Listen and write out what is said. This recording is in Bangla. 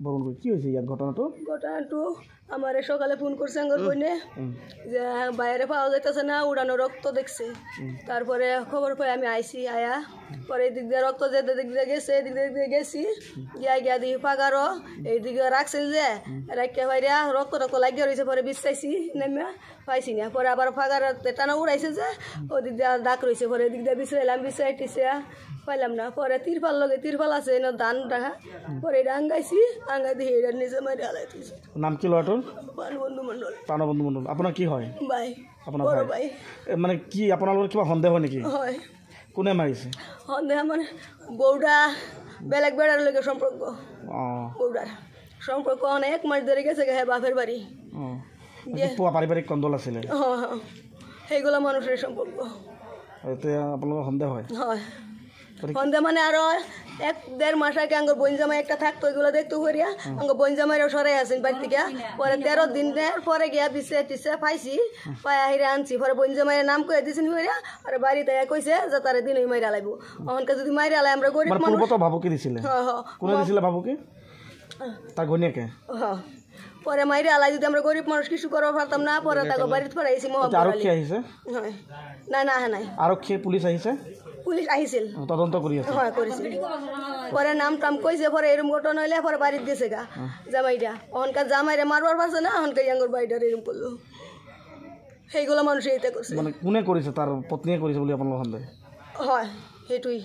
বরুণগুড়ি কি হয়েছে ইয়ার ঘটনাটো আমার সকালে ফোন করছে আঙ্গর বইনে যে বাইরে পাওয়া যাইতেছে না, উড়ানো রক্ত দেখছে। তারপরে খবর পাই আমি আইসি, আয়া পরে এই দিক দিয়ে রক্ত যে দিক দিয়ে গেছে, এদিক দিয়ে গেছি, গিয়া দিই পাগারও এইদিকে রাখছিল যে রাখিয়া বাইরে রক্ত লাগিয়ে রয়েছে। পরে বিশ্বাইছি নেমে পাইছি না, পরে আবার ফাগার টানা উড়াইছে যে ওদিক দিয়ে দাগ রয়েছে। পরে এদিক দিয়ে বিচাইলাম, বিচাইটিছে পাইলাম না। পরে তিরপাল আছে ধান রাখা, পরে এটা আঙ্গাইছি, আঙ্গাই দিয়ে এটা নিজে মারি হালাইতেছি। নাম কি লটার? প্রাণবন্ধু মন্ডল। প্রাণবন্ধু মন্ডল। আপনার কি হয়? ভাই। আপনার ভাই। মানে কি আপনার কিবা সন্দেহ নাকি? হয়। কোনে মারিছে? সন্দেহ মানে বউডা বেলেগ বেড়ার লোকের সম্পর্ক। বউডার সম্পর্ক অনেক মাস ধরে গেছে বাপের বাড়ি। পারিবারিক কন্দল আছিলে? সেইগুলো মানুষের সম্পর্ক। আপনার সন্দেহ হয়? হয় সন্দেহ মানে আরো 1-1.5 মাস আগে আঙ্গ বইন জামাই একটা থাকতো, এগুলো দেখতো করিয়া আঙ্গ বইন জামাইরাও সরাই আছেন বাড়ি থেকে। পরে 13 দিনের পরে গিয়া পিছে পাইছি, পায়া হিরে আনছি। পরে বইন জামাইয়ের নাম কয়ে দিয়েছেন করিয়া আর বাড়িতে কইছে যে তারা দিনই মাইরা লাগবো। অনকে যদি মাইরা আলাই আমরা গরিব মানুষ। ভাবুকে দিছিলে? কোনে দিছিলে ভাবুকে? তার ঘনিয়াকে? পরে মাইরে আলাই যদি আমরা গরিব মানুষ কিছু করতে পারতাম না। পরে তাকে বাড়িতে পড়াইছি। আরক্ষী আহিছে? না না আহে নাই। আরক্ষী পুলিশ আহিছে? পুলিশ আহিছিল, তদন্ত করি আছে। হ্যাঁ করেছিল। পরে নাম টাম কইছে, পরে এরম ঘটনা হইলে পরে বাড়িতে গেছে গা জামাইটা। অহনকার জামাইরে মারবার পারছে না, অহনকার ইয়াঙ্গর বাড়িটা এরম করলো। সেইগুলো মানুষ এইটা করছে। মানে কোনে করেছে? তার পত্নী করেছে বলে আপনার সন্দেহ হয়? সেইটুই।